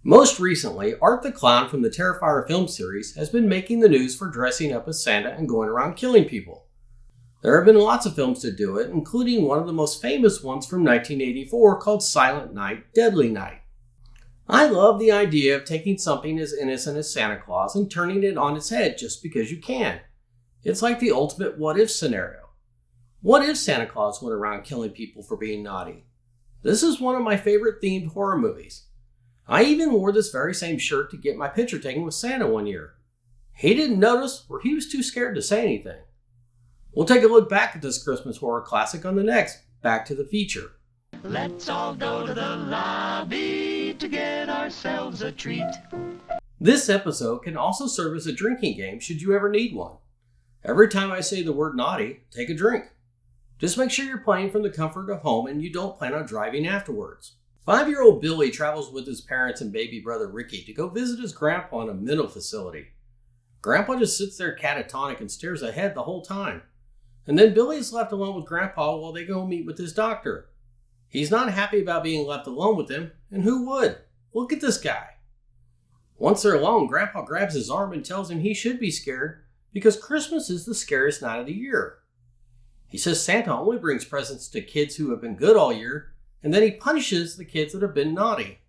Most recently, Art the Clown from the Terrifier film series has been making the news for dressing up as Santa and going around killing people. There have been lots of films to do it, including one of the most famous ones from 1984 called Silent Night, Deadly Night. I love the idea of taking something as innocent as Santa Claus and turning it on its head just because you can. It's like the ultimate what-if scenario. What if Santa Claus went around killing people for being naughty? This is one of my favorite themed horror movies. I even wore this very same shirt to get my picture taken with Santa one year. He didn't notice, or he was too scared to say anything. We'll take a look back at this Christmas horror classic on the next Back to the Feature. Let's all go to the lobby to get ourselves a treat. This episode can also serve as a drinking game should you ever need one. Every time I say the word naughty, take a drink. Just make sure you're playing from the comfort of home and you don't plan on driving afterwards. 5-year-old Billy travels with his parents and baby brother Ricky to go visit his grandpa in a mental facility. Grandpa just sits there catatonic and stares ahead the whole time. And then Billy is left alone with Grandpa while they go meet with his doctor. He's not happy about being left alone with him, and who would? Look at this guy. Once they're alone, Grandpa grabs his arm and tells him he should be scared because Christmas is the scariest night of the year. He says Santa only brings presents to kids who have been good all year, and then he punishes the kids that have been naughty.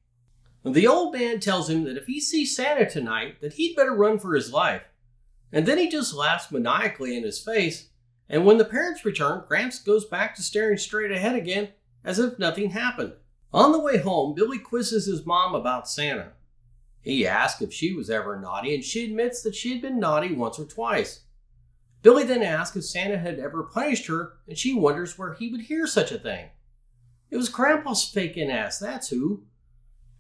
The old man tells him that if he sees Santa tonight, that he'd better run for his life. And then he just laughs maniacally in his face, and when the parents return, Gramps goes back to staring straight ahead again, as if nothing happened. On the way home, Billy quizzes his mom about Santa. He asks if she was ever naughty, and she admits that she had been naughty once or twice. Billy then asks if Santa had ever punished her, and she wonders where he would hear such a thing. It was Grandpa's faking ass, that's who.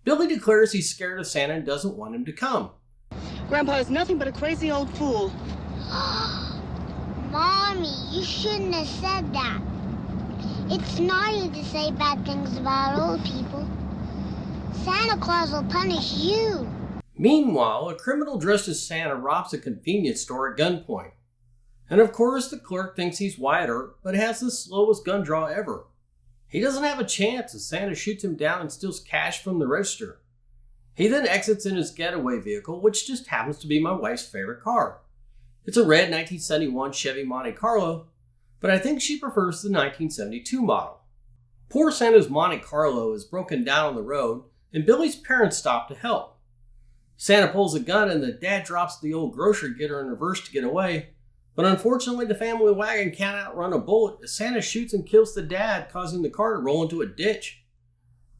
Billy declares he's scared of Santa and doesn't want him to come. Grandpa is nothing but a crazy old fool. Mommy, you shouldn't have said that. It's naughty to say bad things about old people. Santa Claus will punish you. Meanwhile, a criminal dressed as Santa robs a convenience store at gunpoint. And of course, the clerk thinks he's Wyatt Earp, but has the slowest gun draw ever. He doesn't have a chance as Santa shoots him down and steals cash from the register. He then exits in his getaway vehicle, which just happens to be my wife's favorite car. It's a red 1971 Chevy Monte Carlo, but I think she prefers the 1972 model. Poor Santa's Monte Carlo is broken down on the road, and Billy's parents stop to help. Santa pulls a gun and the dad drops the old grocery getter in reverse to get away, but unfortunately the family wagon can't outrun a bullet as Santa shoots and kills the dad, causing the car to roll into a ditch.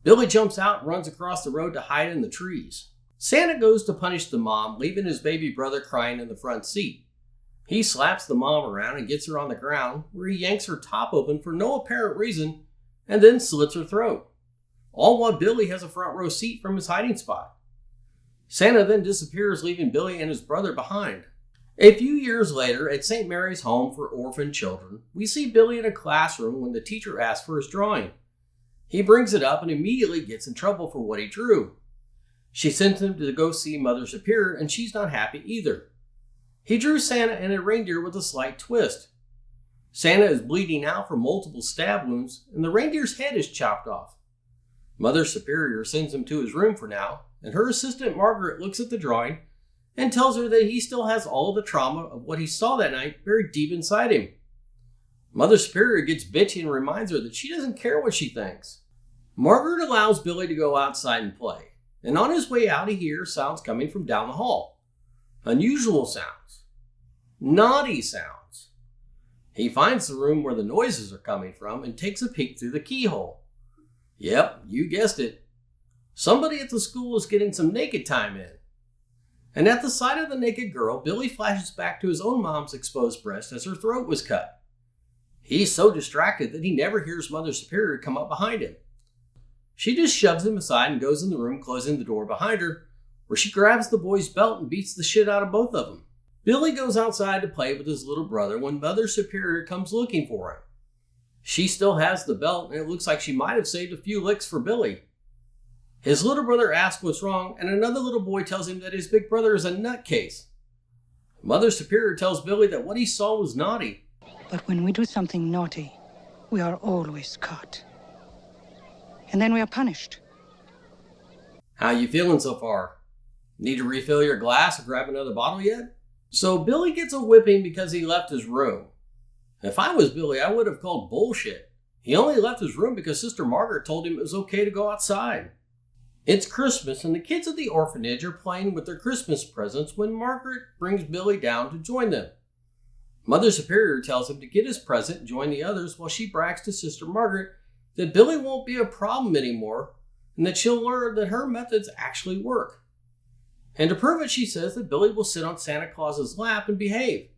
Billy jumps out and runs across the road to hide in the trees. Santa goes to punish the mom, leaving his baby brother crying in the front seat. He slaps the mom around and gets her on the ground, where he yanks her top open for no apparent reason and then slits her throat. All while Billy has a front row seat from his hiding spot. Santa then disappears, leaving Billy and his brother behind. A few years later, at St. Mary's Home for Orphan Children, we see Billy in a classroom when the teacher asks for his drawing. He brings it up and immediately gets in trouble for what he drew. She sends him to go see Mother Superior, and she's not happy either. He drew Santa and a reindeer with a slight twist. Santa is bleeding out from multiple stab wounds, and the reindeer's head is chopped off. Mother Superior sends him to his room for now, and her assistant Margaret looks at the drawing and tells her that he still has all of the trauma of what he saw that night buried deep inside him. Mother Superior gets bitchy and reminds her that she doesn't care what she thinks. Margaret allows Billy to go outside and play, and on his way out he hears sounds coming from down the hall. Unusual sounds. Naughty sounds. He finds the room where the noises are coming from and takes a peek through the keyhole. Yep, you guessed it. Somebody at the school is getting some naked time in. And at the sight of the naked girl, Billy flashes back to his own mom's exposed breast as her throat was cut. He's so distracted that he never hears Mother Superior come up behind him. She just shoves him aside and goes in the room, closing the door behind her, where she grabs the boy's belt and beats the shit out of both of them. Billy goes outside to play with his little brother when Mother Superior comes looking for him. She still has the belt, and it looks like she might have saved a few licks for Billy. His little brother asks what's wrong, and another little boy tells him that his big brother is a nutcase. Mother Superior tells Billy that what he saw was naughty. But when we do something naughty, we are always caught. And then we are punished. How you feeling so far? Need to refill your glass or grab another bottle yet? So Billy gets a whipping because he left his room. If I was Billy, I would have called bullshit. He only left his room because Sister Margaret told him it was okay to go outside. It's Christmas and the kids at the orphanage are playing with their Christmas presents when Margaret brings Billy down to join them. Mother Superior tells him to get his present and join the others while she brags to Sister Margaret that Billy won't be a problem anymore and that she'll learn that her methods actually work. And to prove it, she says that Billy will sit on Santa Claus's lap and behave.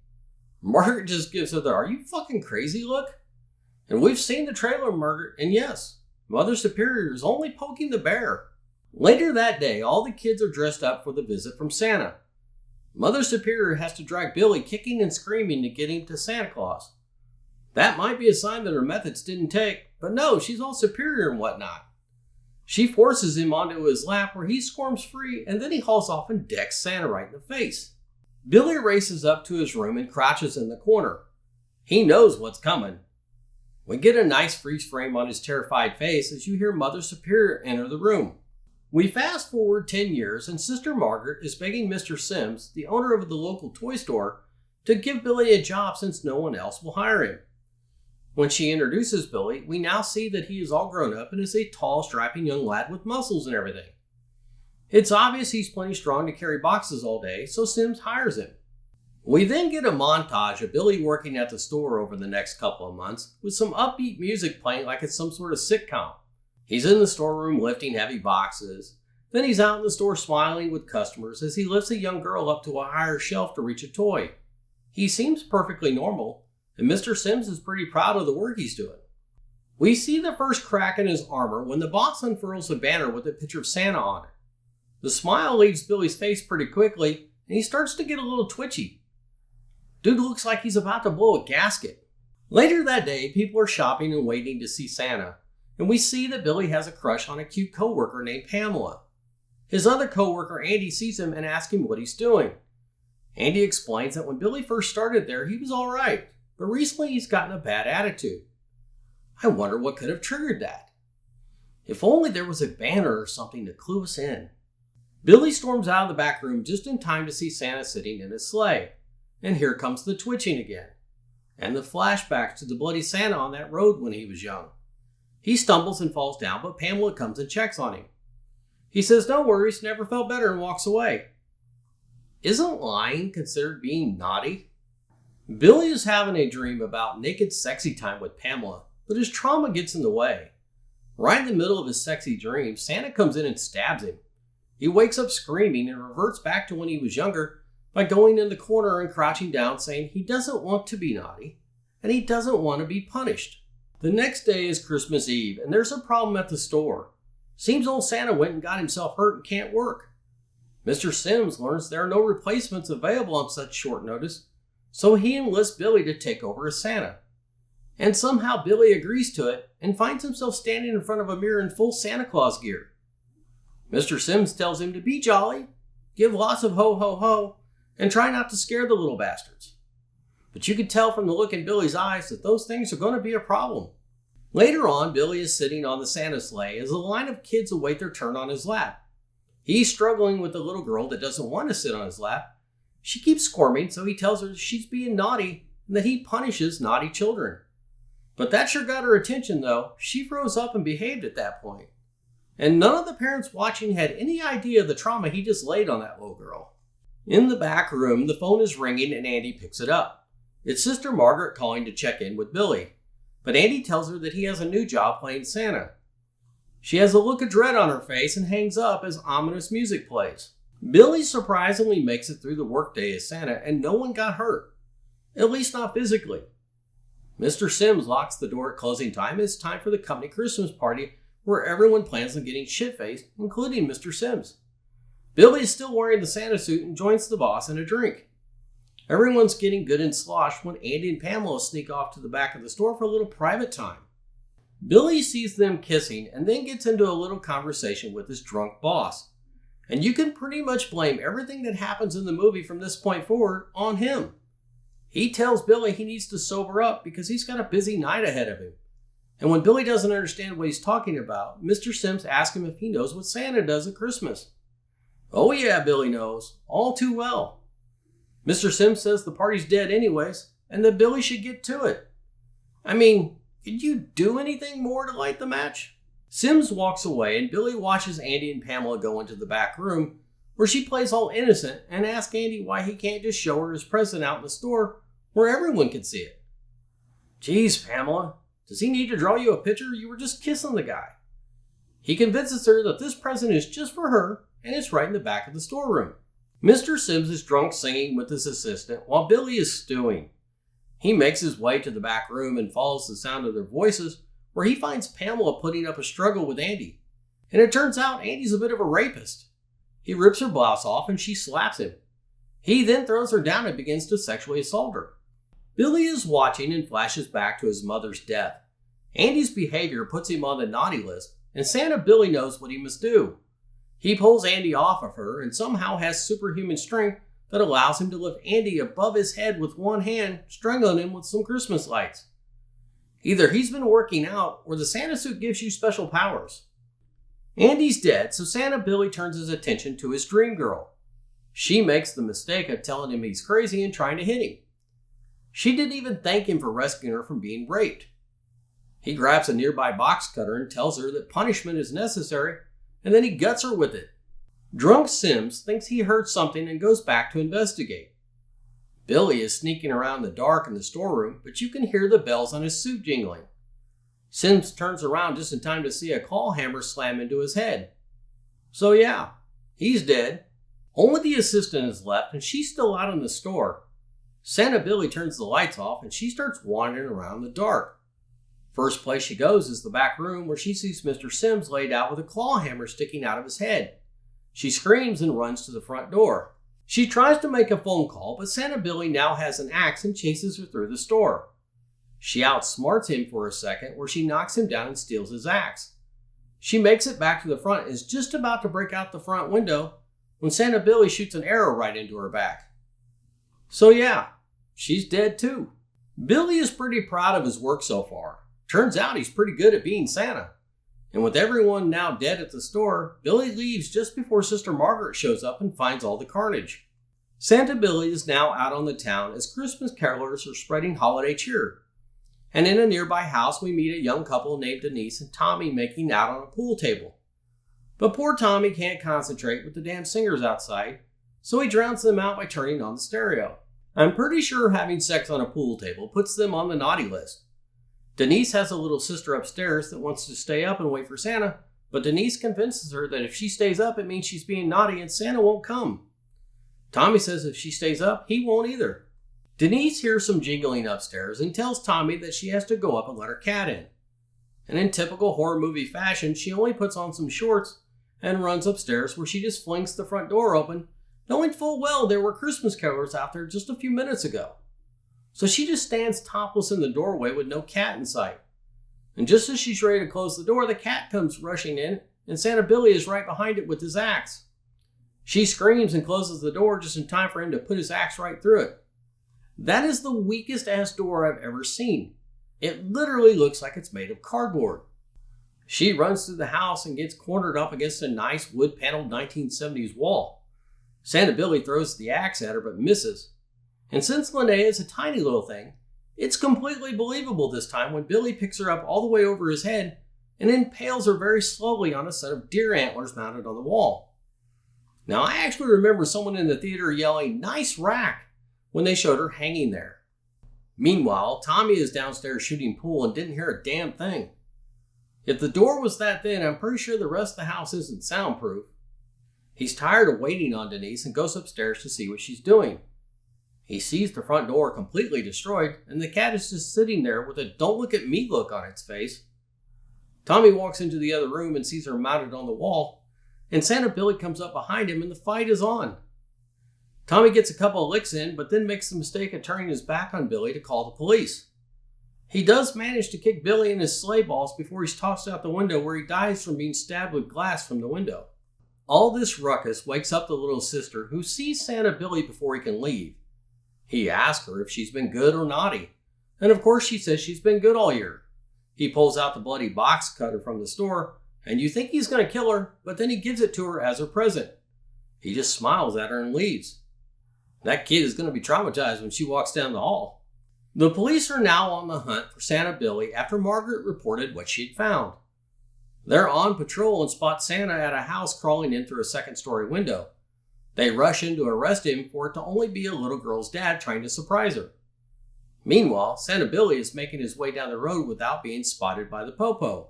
Margaret just gives her the "are you fucking crazy" look. And we've seen the trailer, Margaret, and yes, Mother Superior is only poking the bear. Later that day, all the kids are dressed up for the visit from Santa. Mother Superior has to drag Billy kicking and screaming to get him to Santa Claus. That might be a sign that her methods didn't take, but no, she's all superior and whatnot. She forces him onto his lap where he squirms free and then he hauls off and decks Santa right in the face. Billy races up to his room and crouches in the corner. He knows what's coming. We get a nice freeze frame on his terrified face as you hear Mother Superior enter the room. We fast forward 10 years and Sister Margaret is begging Mr. Sims, the owner of the local toy store, to give Billy a job since no one else will hire him. When she introduces Billy, we now see that he is all grown up and is a tall, strapping young lad with muscles and everything. It's obvious he's plenty strong to carry boxes all day, so Sims hires him. We then get a montage of Billy working at the store over the next couple of months, with some upbeat music playing like it's some sort of sitcom. He's in the storeroom lifting heavy boxes. Then he's out in the store smiling with customers as he lifts a young girl up to a higher shelf to reach a toy. He seems perfectly normal, and Mr. Sims is pretty proud of the work he's doing. We see the first crack in his armor when the boss unfurls a banner with a picture of Santa on it. The smile leaves Billy's face pretty quickly, and he starts to get a little twitchy. Dude looks like he's about to blow a gasket. Later that day, people are shopping and waiting to see Santa, and we see that Billy has a crush on a cute coworker named Pamela. His other coworker, Andy, sees him and asks him what he's doing. Andy explains that when Billy first started there, he was alright, but recently he's gotten a bad attitude. I wonder what could have triggered that. If only there was a banner or something to clue us in. Billy storms out of the back room just in time to see Santa sitting in his sleigh. And here comes the twitching again. And the flashbacks to the bloody Santa on that road when he was young. He stumbles and falls down, but Pamela comes and checks on him. He says no worries, never felt better, and walks away. Isn't lying considered being naughty? Billy is having a dream about naked sexy time with Pamela, but his trauma gets in the way. Right in the middle of his sexy dream, Santa comes in and stabs him. He wakes up screaming and reverts back to when he was younger by going in the corner and crouching down, saying he doesn't want to be naughty and he doesn't want to be punished. The next day is Christmas Eve and there's a problem at the store. Seems old Santa went and got himself hurt and can't work. Mr. Sims learns there are no replacements available on such short notice, so he enlists Billy to take over as Santa. And somehow Billy agrees to it and finds himself standing in front of a mirror in full Santa Claus gear. Mr. Sims tells him to be jolly, give lots of ho ho ho, and try not to scare the little bastards. But you can tell from the look in Billy's eyes that those things are going to be a problem. Later on, Billy is sitting on the Santa sleigh as a line of kids await their turn on his lap. He's struggling with the little girl that doesn't want to sit on his lap. She keeps squirming, so he tells her she's being naughty and that he punishes naughty children. But that sure got her attention, though. She froze up and behaved at that point. And none of the parents watching had any idea of the trauma he just laid on that little girl. In the back room, the phone is ringing and Andy picks it up. It's Sister Margaret calling to check in with Billy. But Andy tells her that he has a new job playing Santa. She has a look of dread on her face and hangs up as ominous music plays. Billy surprisingly makes it through the workday as Santa and no one got hurt. At least not physically. Mr. Sims locks the door at closing time. It's time for the company Christmas party where everyone plans on getting shit-faced, including Mr. Sims. Billy is still wearing the Santa suit and joins the boss in a drink. Everyone's getting good and sloshed when Andy and Pamela sneak off to the back of the store for a little private time. Billy sees them kissing and then gets into a little conversation with his drunk boss. And you can pretty much blame everything that happens in the movie from this point forward on him. He tells Billy he needs to sober up because he's got a busy night ahead of him. And when Billy doesn't understand what he's talking about, Mr. Sims asks him if he knows what Santa does at Christmas. Oh yeah, Billy knows, all too well. Mr. Sims says the party's dead anyways, and that Billy should get to it. I mean, could you do anything more to light the match? Sims walks away and Billy watches Andy and Pamela go into the back room, where she plays all innocent and asks Andy why he can't just show her his present out in the store where everyone can see it. Geez, Pamela, does he need to draw you a picture? You were just kissing the guy. He convinces her that this present is just for her and it's right in the back of the storeroom. Mr. Sims is drunk singing with his assistant while Billy is stewing. He makes his way to the back room and follows the sound of their voices, where he finds Pamela putting up a struggle with Andy. And it turns out Andy's a bit of a rapist. He rips her blouse off and she slaps him. He then throws her down and begins to sexually assault her. Billy is watching and flashes back to his mother's death. Andy's behavior puts him on the naughty list, and Santa Billy knows what he must do. He pulls Andy off of her and somehow has superhuman strength that allows him to lift Andy above his head with one hand, strangling him with some Christmas lights. Either he's been working out, or the Santa suit gives you special powers. Andy's dead, so Santa Billy turns his attention to his dream girl. She makes the mistake of telling him he's crazy and trying to hit him. She didn't even thank him for rescuing her from being raped. He grabs a nearby box cutter and tells her that punishment is necessary, and then he guts her with it. Drunk Sims thinks he heard something and goes back to investigate. Billy is sneaking around in the dark in the storeroom, but you can hear the bells on his suit jingling. Sims turns around just in time to see a claw hammer slam into his head. So yeah, he's dead. Only the assistant is left and she's still out in the store. Santa Billy turns the lights off and she starts wandering around in the dark. First place she goes is the back room, where she sees Mr. Sims laid out with a claw hammer sticking out of his head. She screams and runs to the front door. She tries to make a phone call, but Santa Billy now has an axe and chases her through the store. She outsmarts him for a second, where she knocks him down and steals his axe. She makes it back to the front and is just about to break out the front window when Santa Billy shoots an arrow right into her back. So yeah, she's dead too. Billy is pretty proud of his work so far. Turns out he's pretty good at being Santa. And with everyone now dead at the store, Billy leaves just before Sister Margaret shows up and finds all the carnage. Santa Billy is now out on the town as Christmas carolers are spreading holiday cheer. And in a nearby house, we meet a young couple named Denise and Tommy making out on a pool table. But poor Tommy can't concentrate with the damn singers outside, so he drowns them out by turning on the stereo. I'm pretty sure having sex on a pool table puts them on the naughty list. Denise has a little sister upstairs that wants to stay up and wait for Santa, but Denise convinces her that if she stays up, it means she's being naughty and Santa won't come. Tommy says if she stays up, he won't either. Denise hears some jingling upstairs and tells Tommy that she has to go up and let her cat in. And in typical horror movie fashion, she only puts on some shorts and runs upstairs, where she just flings the front door open, knowing full well there were Christmas carolers out there just a few minutes ago. So she just stands topless in the doorway with no cat in sight. And just as she's ready to close the door, the cat comes rushing in, and Santa Billy is right behind it with his axe. She screams and closes the door just in time for him to put his axe right through it. That is the weakest ass door I've ever seen. It literally looks like it's made of cardboard. She runs through the house and gets cornered up against a nice wood-paneled 1970s wall. Santa Billy throws the axe at her but misses. And since Linnea is a tiny little thing, it's completely believable this time when Billy picks her up all the way over his head and impales her very slowly on a set of deer antlers mounted on the wall. Now, I actually remember someone in the theater yelling, "Nice rack," when they showed her hanging there. Meanwhile, Tommy is downstairs shooting pool and didn't hear a damn thing. If the door was that thin, I'm pretty sure the rest of the house isn't soundproof. He's tired of waiting on Denise and goes upstairs to see what she's doing. He sees the front door completely destroyed, and the cat is just sitting there with a "don't look at me" look on its face. Tommy walks into the other room and sees her mounted on the wall, and Santa Billy comes up behind him and the fight is on. Tommy gets a couple of licks in, but then makes the mistake of turning his back on Billy to call the police. He does manage to kick Billy in his sleigh balls before he's tossed out the window, where he dies from being stabbed with glass from the window. All this ruckus wakes up the little sister, who sees Santa Billy before he can leave. He asks her if she's been good or naughty, and of course she says she's been good all year. He pulls out the bloody box cutter from the store, and you think he's going to kill her, but then he gives it to her as her present. He just smiles at her and leaves. That kid is going to be traumatized when she walks down the hall. The police are now on the hunt for Santa Billy after Margaret reported what she had found. They're on patrol and spot Santa at a house crawling in through a second-story window. They rush in to arrest him for it to only be a little girl's dad trying to surprise her. Meanwhile, Santa Billy is making his way down the road without being spotted by the popo.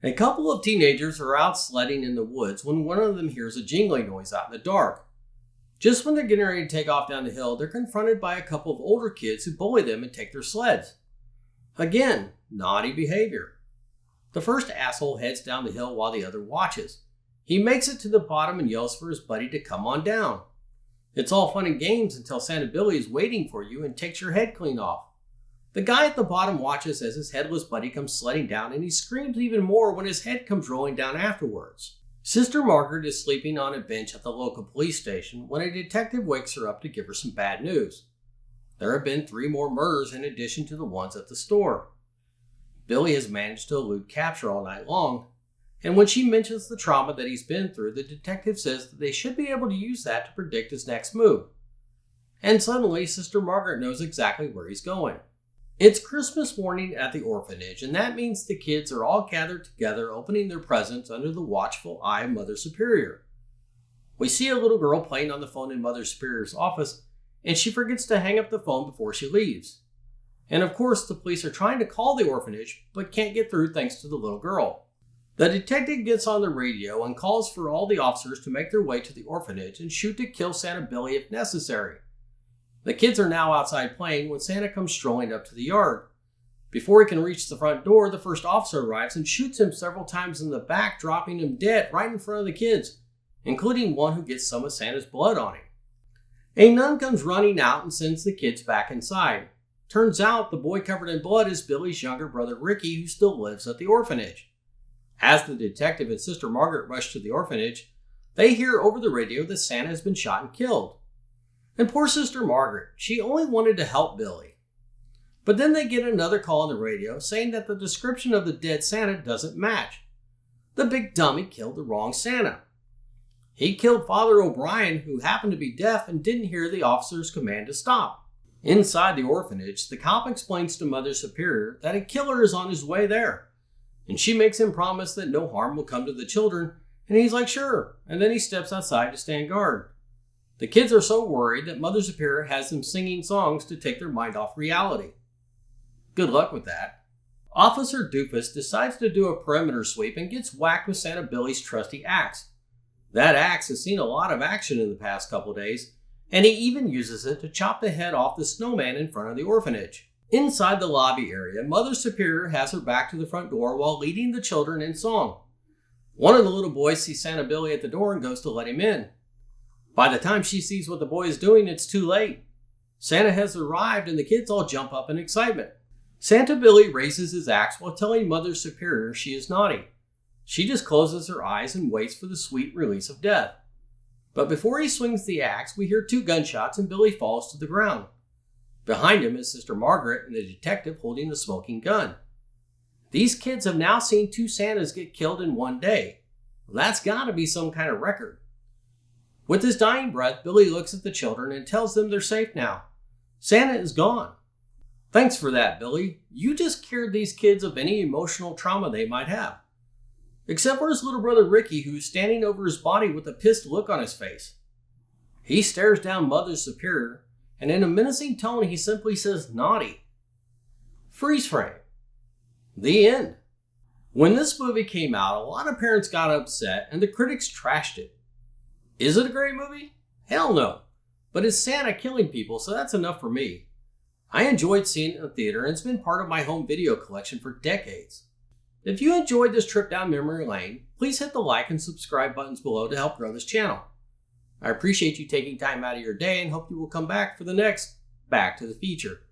A couple of teenagers are out sledding in the woods when one of them hears a jingling noise out in the dark. Just when they're getting ready to take off down the hill, they're confronted by a couple of older kids who bully them and take their sleds. Again, naughty behavior. The first asshole heads down the hill while the other watches. He makes it to the bottom and yells for his buddy to come on down. It's all fun and games until Santa Billy is waiting for you and takes your head clean off. The guy at the bottom watches as his headless buddy comes sledding down, and he screams even more when his head comes rolling down afterwards. Sister Margaret is sleeping on a bench at the local police station when a detective wakes her up to give her some bad news. There have been 3 more murders in addition to the ones at the store. Billy has managed to elude capture all night long, and when she mentions the trauma that he's been through, the detective says that they should be able to use that to predict his next move. And suddenly, Sister Margaret knows exactly where he's going. It's Christmas morning at the orphanage, and that means the kids are all gathered together opening their presents under the watchful eye of Mother Superior. We see a little girl playing on the phone in Mother Superior's office, and she forgets to hang up the phone before she leaves. And of course, the police are trying to call the orphanage, but can't get through thanks to the little girl. The detective gets on the radio and calls for all the officers to make their way to the orphanage and shoot to kill Santa Billy if necessary. The kids are now outside playing when Santa comes strolling up to the yard. Before he can reach the front door, the first officer arrives and shoots him several times in the back, dropping him dead right in front of the kids, including one who gets some of Santa's blood on him. A nun comes running out and sends the kids back inside. Turns out the boy covered in blood is Billy's younger brother Ricky, who still lives at the orphanage. As the detective and Sister Margaret rush to the orphanage, they hear over the radio that Santa has been shot and killed. And poor Sister Margaret, she only wanted to help Billy. But then they get another call on the radio saying that the description of the dead Santa doesn't match. The big dummy killed the wrong Santa. He killed Father O'Brien, who happened to be deaf and didn't hear the officer's command to stop. Inside the orphanage, the cop explains to Mother Superior that a killer is on his way there. And she makes him promise that no harm will come to the children, and he's like, sure, and then he steps outside to stand guard. The kids are so worried that Mother Superior has them singing songs to take their mind off reality. Good luck with that. Officer Dufus decides to do a perimeter sweep and gets whacked with Santa Billy's trusty axe. That axe has seen a lot of action in the past couple days, and he even uses it to chop the head off the snowman in front of the orphanage. Inside the lobby area, Mother Superior has her back to the front door while leading the children in song. One of the little boys sees Santa Billy at the door and goes to let him in. By the time she sees what the boy is doing, it's too late. Santa has arrived and the kids all jump up in excitement. Santa Billy raises his axe while telling Mother Superior she is naughty. She just closes her eyes and waits for the sweet release of death. But before he swings the axe, we hear 2 gunshots and Billy falls to the ground. Behind him is Sister Margaret and the detective holding the smoking gun. These kids have now seen 2 Santas get killed in one day. Well, that's gotta be some kind of record. With his dying breath, Billy looks at the children and tells them they're safe now. Santa is gone. Thanks for that, Billy. You just cured these kids of any emotional trauma they might have. Except for his little brother Ricky, who's standing over his body with a pissed look on his face. He stares down Mother Superior, and in a menacing tone, he simply says, naughty. Freeze frame. The end. When this movie came out, a lot of parents got upset, and the critics trashed it. Is it a great movie? Hell no. But it's Santa killing people, so that's enough for me. I enjoyed seeing it in the theater, and it's been part of my home video collection for decades. If you enjoyed this trip down memory lane, please hit the like and subscribe buttons below to help grow this channel. I appreciate you taking time out of your day and hope you will come back for the next Back to the Feature.